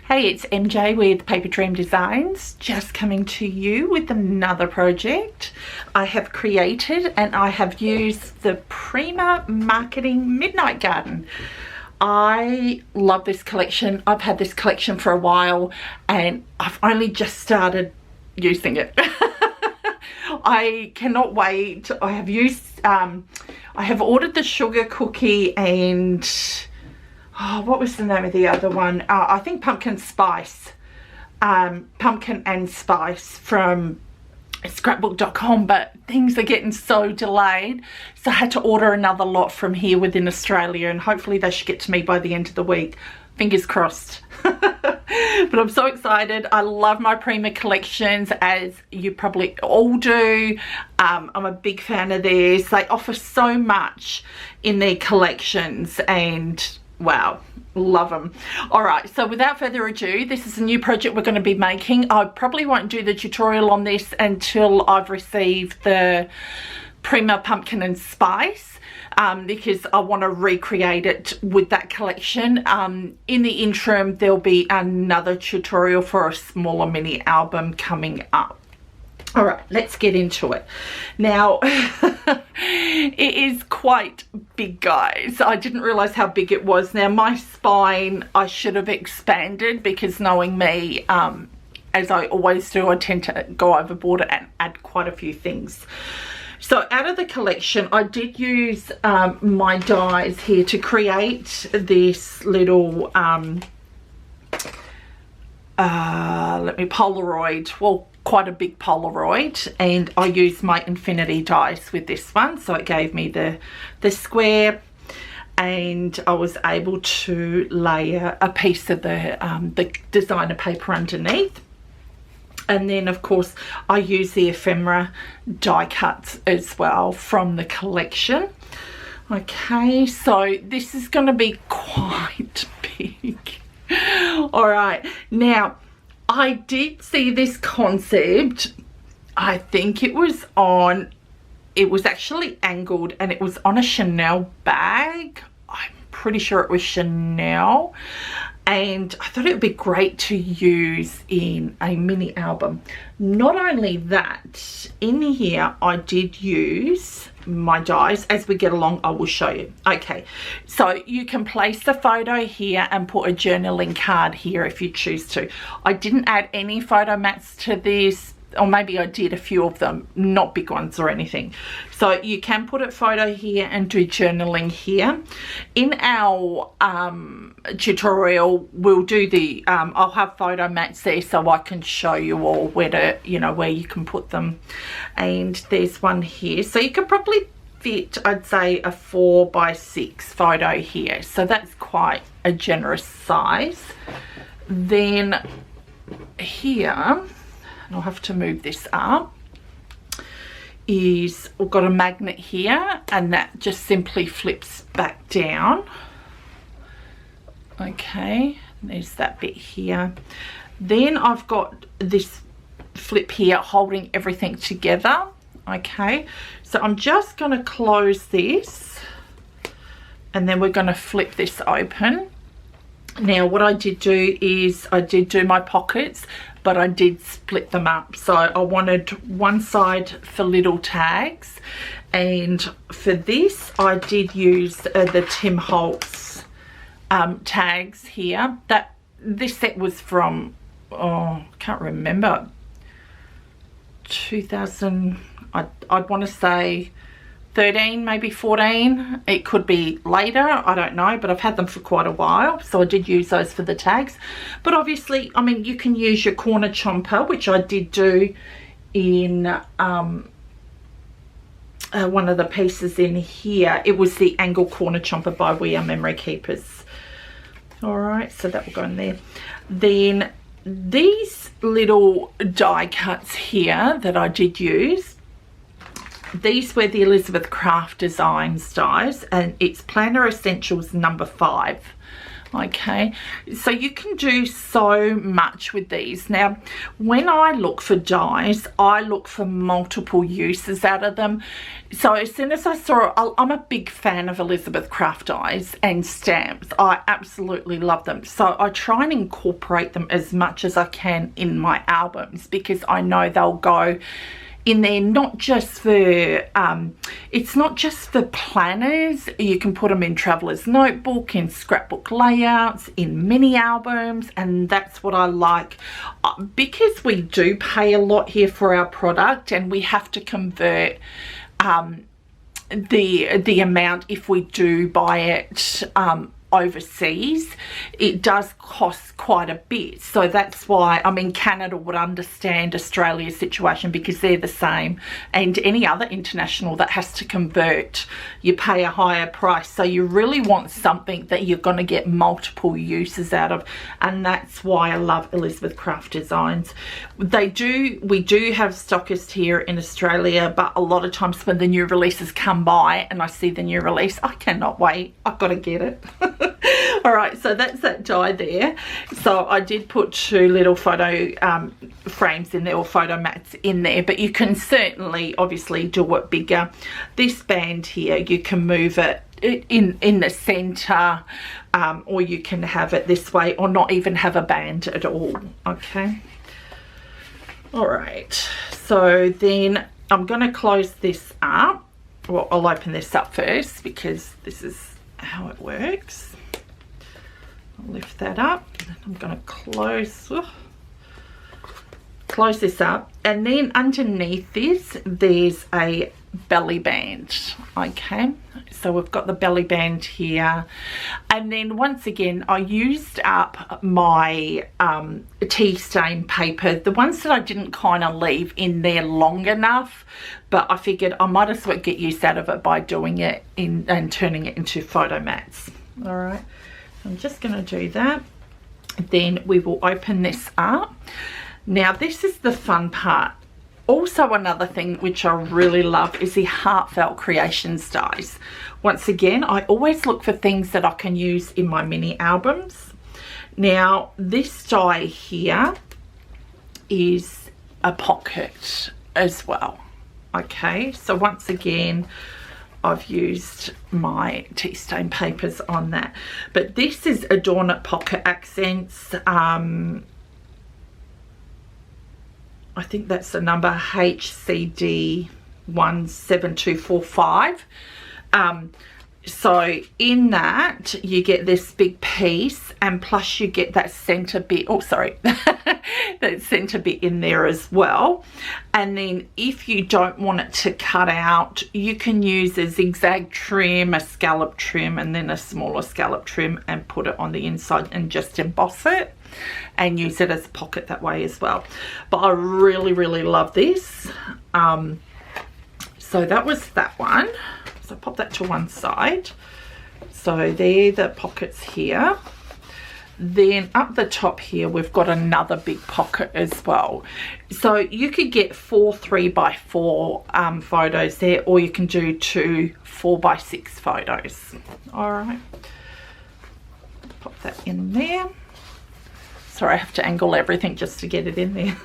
Hey, it's MJ with Paper Dream Designs, just coming to you with another project I have created, and I have used the Prima Marketing Midnight Garden. I love this collection. I've had this collection for a while and I've only just started using it. I cannot wait. I have ordered the sugar cookie and what was the name of the other one? I think pumpkin and spice from scrapbook.com, but things are getting so delayed, so I had to order another lot from here within Australia, and hopefully they should get to me by the end of the week. Fingers crossed. But I'm so excited. I love my Prima collections, as you probably all do. I'm a big fan of theirs. They offer so much in their collections and wow, love them. All right, so without further ado, this is a new project we're going to be making. I probably won't do the tutorial on this until I've received the Prima Pumpkin and Spice, because I want to recreate it with that collection. In the interim, there'll be another tutorial for a smaller mini album coming up. All right, let's get into it. Now, it is quite big, guys. I didn't realize how big it was. Now, my spine, I should have expanded, because knowing me, as I always do, I tend to go overboard and add quite a few things. So out of the collection, I did use my dies here to create this little Polaroid, well, quite a big Polaroid, and I used my infinity dies with this one, so it gave me the square, and I was able to layer a piece of the designer paper underneath. And then of course I use the ephemera die cuts as well from the collection. Okay, so this is going to be quite big. All right, now I did see this concept. I think it was actually angled, and it was on a Chanel bag. I'm pretty sure it was Chanel, and I thought it would be great to use in a mini album. Not only that, in here I did use my dies. As we get along, I will show you. Okay, so you can place the photo here and put a journaling card here if you choose to. I didn't add any photo mats to this, or maybe I did a few of them, not big ones or anything. So you can put a photo here and do journaling here. In our tutorial, we'll do the I'll have photo mats there, so I can show you all where to, you know, where you can put them. And there's one here, so you could probably fit, I'd say, a 4x6 photo here, so that's quite a generous size. Then here, I'll have to move this up, is we've got a magnet here, and that just simply flips back down. Okay, there's that bit here. Then I've got this flip here holding everything together. Okay, so I'm just going to close this, and then we're going to flip this open. Now what I did do is I did do my pockets, but I did split them up. So I wanted one side for little tags, and for this I did use the Tim Holtz tags here. This set was from, oh, I can't remember, 2000, I'd want to say 13, maybe 14. It could be later, I don't know, but I've had them for quite a while, so I did use those for the tags. But obviously, I mean, you can use your corner chomper, which I did do in one of the pieces in here. It was the angle corner chomper by We Are Memory Keepers. All right, so that will go in there. Then these little die cuts here that I did use, these were the Elizabeth Craft Designs dies, and it's Planner Essentials number 5. Okay, so you can do so much with these. Now, when I look for dies, I look for multiple uses out of them. So as soon as I saw it, I'm a big fan of Elizabeth Craft dies and stamps. I absolutely love them. So I try and incorporate them as much as I can in my albums, because I know they'll go in there, not just for it's not just for planners. You can put them in traveler's notebook, in scrapbook layouts, in mini albums, and that's what I like, because we do pay a lot here for our product, and we have to convert the amount if we do buy it overseas. It does cost quite a bit, so that's why, I mean, Canada would understand Australia's situation because they're the same, and any other international that has to convert, you pay a higher price. So you really want something that you're going to get multiple uses out of, and that's why I love Elizabeth Craft Designs. We do have stockists here in Australia, but a lot of times when the new releases come by and I see the new release, I cannot wait, I've got to get it. All right, so that's that die there. So I did put 2 little photo frames in there, or photo mats in there, but you can certainly obviously do it bigger. This band here, you can move it in the center, or you can have it this way, or not even have a band at all. Okay, all right, so then I'm going to close this up. Well, I'll open this up first because this is how it works. I'll lift that up, and I'm going to close this up, and then underneath this there's a belly band. Okay, so we've got the belly band here, and then once again I used up my tea stain paper, the ones that I didn't kind of leave in there long enough, but I figured I might as well get use out of it by doing it in and turning it into photo mats. All right, I'm just going to do that. Then we will open this up. Now this is the fun part. Also, another thing which I really love is the Heartfelt Creations dies. Once again, I always look for things that I can use in my mini albums. Now this die here is a pocket as well. Okay, so once again I've used my tea stain papers on that, but this is Adorn Pocket Accents. I think that's the number HCD 17245. So in that you get this big piece, and plus you get that center bit, oh sorry, that center bit in there as well. And then if you don't want it to cut out, you can use a zigzag trim, a scallop trim, and then a smaller scallop trim, and put it on the inside and just emboss it and use it as a pocket that way as well. But I really love this. So that was that one. So pop that to one side. So there, the pockets here. Then up the top here we've got another big pocket as well. So you could get 4 3x4 photos there, or you can do 2 4x6 photos. All right, pop that in there. Sorry, I have to angle everything just to get it in there.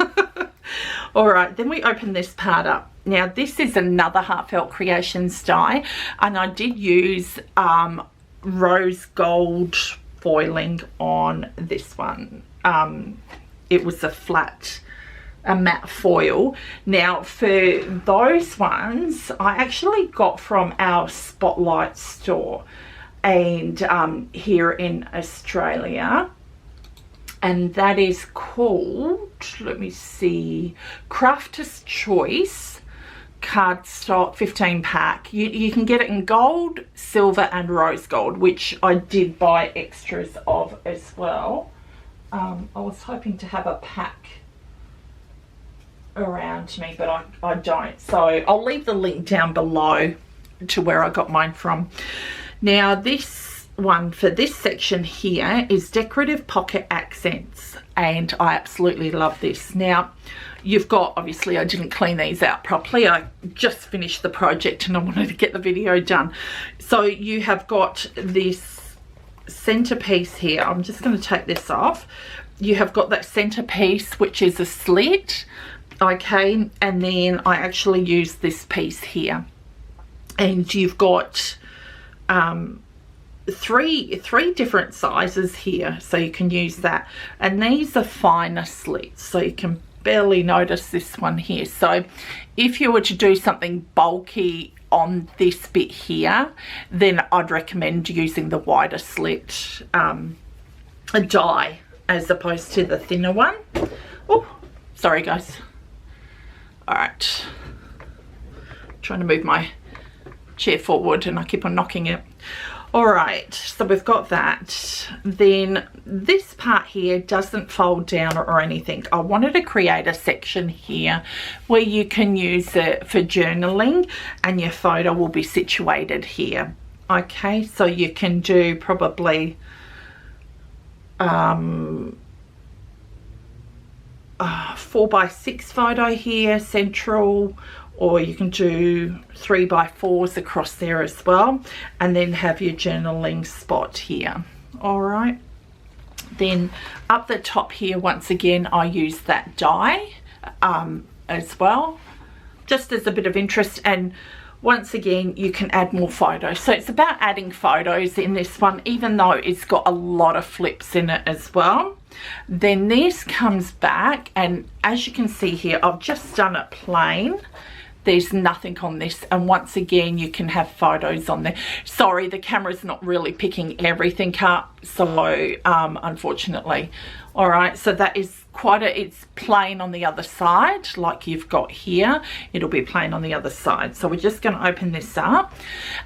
All right, then we open this part up. Now this is another Heartfelt Creations die, and I did use rose gold foiling on this one. It was a matte foil. Now for those ones I actually got from our Spotlight store, and here in Australia, and that is called, let me see, Crafter's Choice cardstock 15 pack. You can get it in gold, silver and rose gold, which I did buy extras of as well. I was hoping to have a pack around me, but I don't, so I'll leave the link down below to where I got mine from. Now this one for this section here is Decorative Pocket Accents, and I absolutely love this. Now you've got, obviously I didn't clean these out properly, I just finished the project and I wanted to get the video done. So you have got this centerpiece here. I'm just going to take this off. You have got that centerpiece, which is a slit, okay, and then I actually use this piece here, and you've got three different sizes here, so you can use that, and these are finer slits, so you can barely notice this one here. So if you were to do something bulky on this bit here, then I'd recommend using the wider slit die as opposed to the thinner one. Oh, sorry guys. All right, trying to move my chair forward and I keep on knocking it. All right, so we've got that. Then this part here doesn't fold down or anything. I wanted to create a section here where you can use it for journaling, and your photo will be situated here. Okay, so you can do probably 4x6 photo here, central, or you can do 3x4s across there as well, and then have your journaling spot here. All right, then up the top here, once again, I use that die as well, just as a bit of interest. And once again, you can add more photos. So it's about adding photos in this one, even though it's got a lot of flips in it as well. Then this comes back, and as you can see here, I've just done it plain. There's nothing on this, and once again you can have photos on there. Sorry, the camera's not really picking everything up, so unfortunately. All right, so that is it's plain on the other side, like you've got here. It'll be plain on the other side. So we're just going to open this up,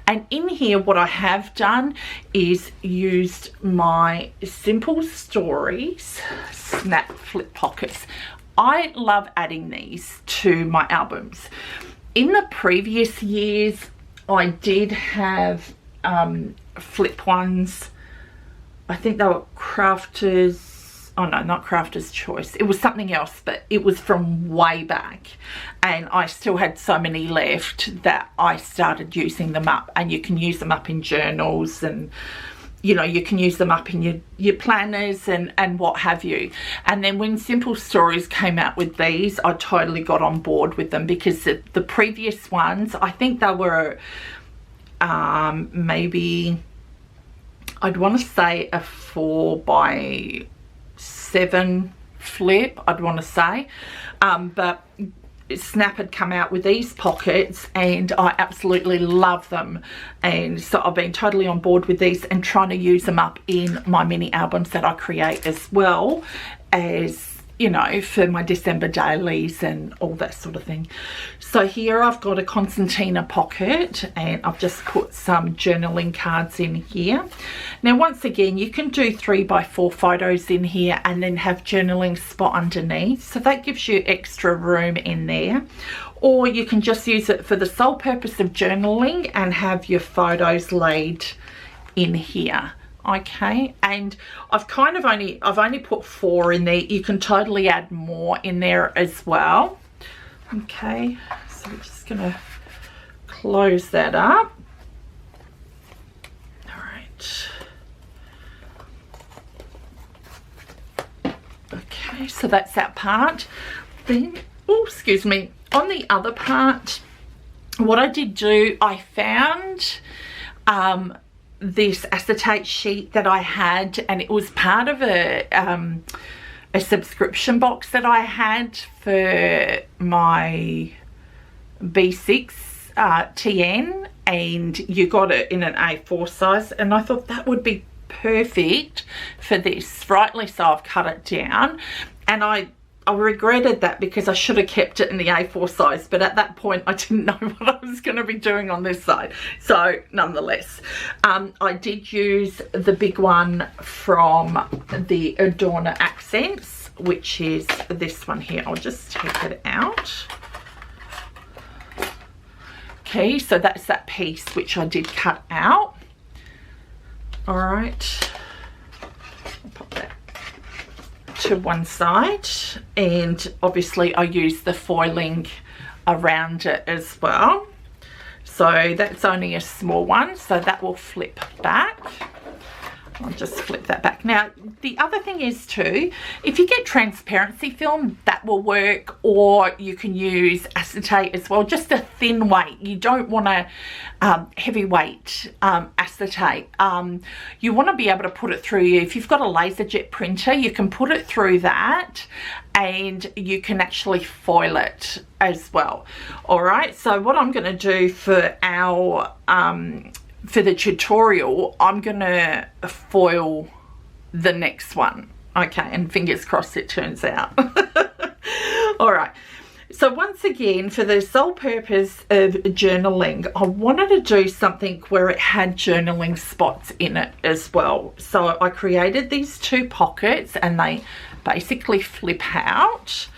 and in here what I have done is used my Simple Stories snap flip pockets. I love adding these to my albums. In the previous years, I did have flip ones. I think they were Crafters. Oh no, not Crafter's Choice. It was something else, but it was from way back. And I still had so many left that I started using them up. And you can use them up in journals, and you know, you can use them up in your planners and what have you. And then when Simple Stories came out with these, I totally got on board with them, because the previous ones, I think they were maybe, I'd want to say a 4x7 flip, I'd want to say, but Snap had come out with these pockets and I absolutely love them, and so I've been totally on board with these and trying to use them up in my mini albums that I create, as well as, you know, for my December dailies and all that sort of thing. So here I've got a concertina pocket, and I've just put some journaling cards in here. Now once again, you can do 3x4 photos in here and then have journaling spot underneath, so that gives you extra room in there. Or you can just use it for the sole purpose of journaling and have your photos laid in here. Okay, and I've only put 4 in there. You can totally add more in there as well. Okay, so we're just gonna close that up. All right. Okay, so that's that part. Then, oh, excuse me, on the other part, what I did do, I found this acetate sheet that I had, and it was part of a subscription box that I had for my B6 TN, and you got it in an A4 size, and I thought that would be perfect for this. Rightly so, I've cut it down, and I regretted that, because I should have kept it in the A4 size, but at that point I didn't know what I was going to be doing on this side. So nonetheless, I did use the big one from the Adorn Accents, which is this one here. I'll just take it out. Okay, so that's that piece which I did cut out. All right, I'll pop that to one side, and obviously I use the foiling around it as well. So that's only a small one, so that will flip back. I'll just flip that back. Now, the other thing is too, if you get transparency film, that will work, or you can use acetate as well, just a thin weight. You don't want a heavyweight acetate. You want to be able to put it through, if you've got a laser jet printer, you can put it through that and you can actually foil it as well. All right, so what I'm going to do for our for the tutorial, I'm gonna foil the next one, okay, and fingers crossed it turns out. All right, so once again, for the sole purpose of journaling, I wanted to do something where it had journaling spots in it as well. So I created these 2 pockets and they basically flip out.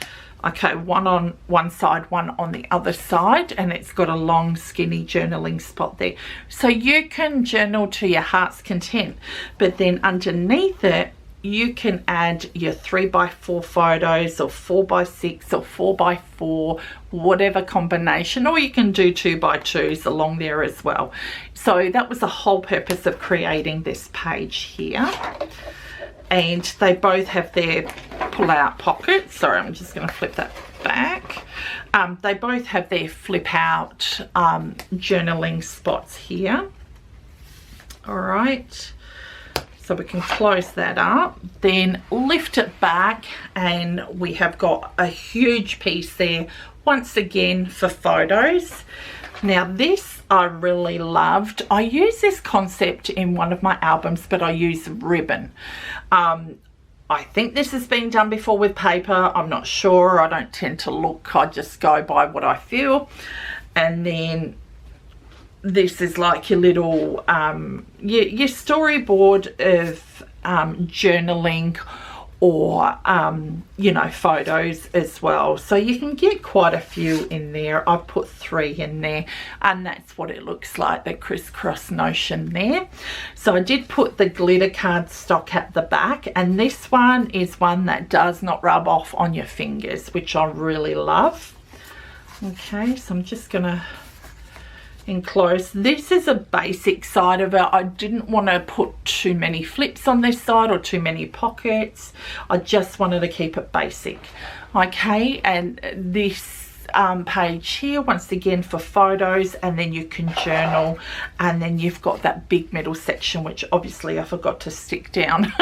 Okay, one on one side, one on the other side, and it's got a long skinny journaling spot there. So you can journal to your heart's content, but then underneath it, you can add your 3x4 photos or 4x6 or 4x4, whatever combination, or you can do 2x2s along there as well. So that was the whole purpose of creating this page here. And they both have their pull-out pockets. Sorry, I'm just going to flip that back. They both have their flip-out journaling spots here. All right. So we can close that up, then lift it back, and we have got a huge piece there, once again for photos. Now this I really loved. I use this concept in one of my albums, but I use ribbon. I think this has been done before with paper. I'm not sure. I don't tend to look. I just go by what I feel. And then this is like your little your storyboard of journaling, or you know, photos as well. So you can get quite a few in there. I've put 3 in there, and that's what it looks like, the crisscross notion there. So I did put the glitter cardstock at the back, and this one is one that does not rub off on your fingers, which I really love. Okay, so I'm just gonna enclose. This is a basic side of it. I didn't want to put too many flips on this side or too many pockets. I just wanted to keep it basic. Okay, and this page here, once again for photos, and then you can journal, and then you've got that big middle section, which obviously I forgot to stick down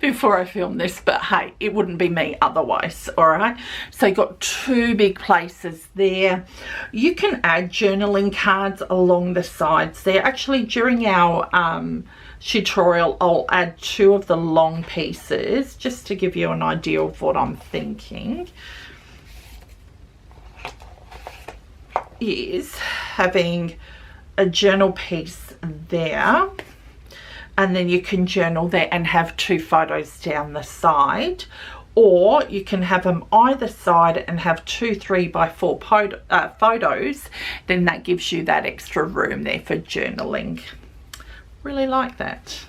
before I filmed this, but hey, it wouldn't be me otherwise. All right, so you got 2 big places there. You can add journaling cards along the sides there. Actually, during our tutorial, I'll add 2 of the long pieces just to give you an idea of what I'm thinking. Is having a journal piece there, and then you can journal there and have 2 photos down the side, or you can have them either side and have 2 3x4 photos. Then that gives you that extra room there for journaling. Really like that.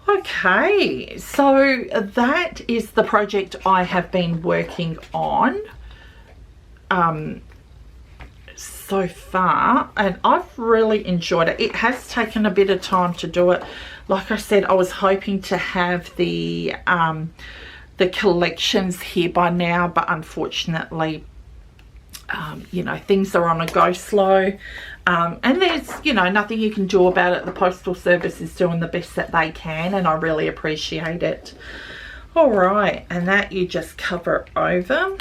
Okay, so that is the project I have been working on so far, and I've really enjoyed it. It has taken a bit of time to do it. Like I said, I was hoping to have the collections here by now, but unfortunately, you know, things are on a go slow, and there's, you know, nothing you can do about it. The postal service is doing the best that they can, and I really appreciate it. All right, and that you just cover over.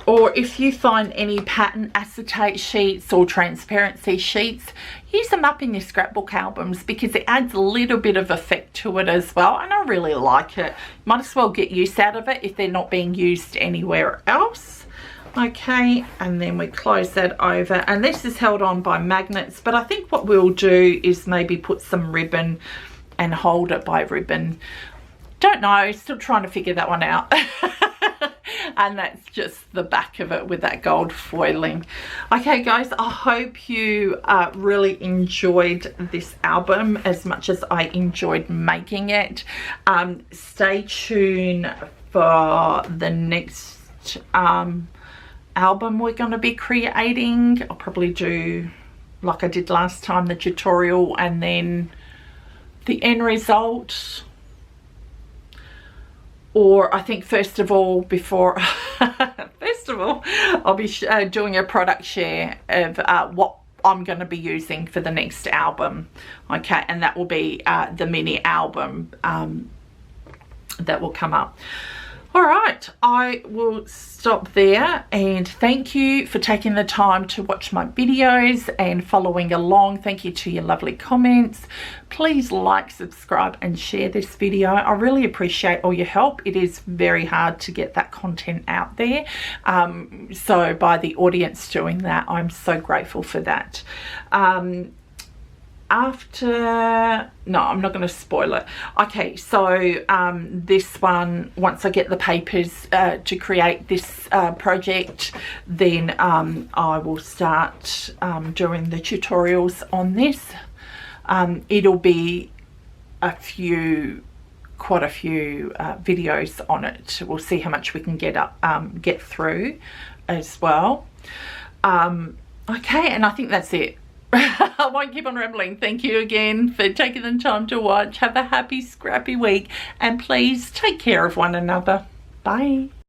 Or if you find any pattern acetate sheets or transparency sheets, use them up in your scrapbook albums, because it adds a little bit of effect to it as well, and I really like it. Might as well get use out of it if they're not being used anywhere else. Okay, and then we close that over, and this is held on by magnets, but I think what we'll do is maybe put some ribbon and hold it by ribbon. Don't know, still trying to figure that one out. And that's just the back of it with that gold foiling. Okay guys, I hope you really enjoyed this album as much as I enjoyed making it. Stay tuned for the next album we're going to be creating. I'll probably do like I did last time, the tutorial and then the end result. Or I think first of all, I'll be doing a product share of what I'm going to be using for the next album. Okay, and that will be the mini album that will come up. All right, I will stop there, and thank you for taking the time to watch my videos and following along. Thank you to your lovely comments. Please like, subscribe and share this video. I really appreciate all your help. It is very hard to get that content out there. So by the audience doing that, I'm so grateful for that. No, I'm not going to spoil it. Okay, so this one, once I get the papers to create this project, then I will start doing the tutorials on this. It'll be quite a few videos on it. We'll see how much we can get through as well. Okay, and I think that's it. I won't keep on rambling. Thank you again for taking the time to watch. Have a happy, scrappy week, and please take care of one another. Bye.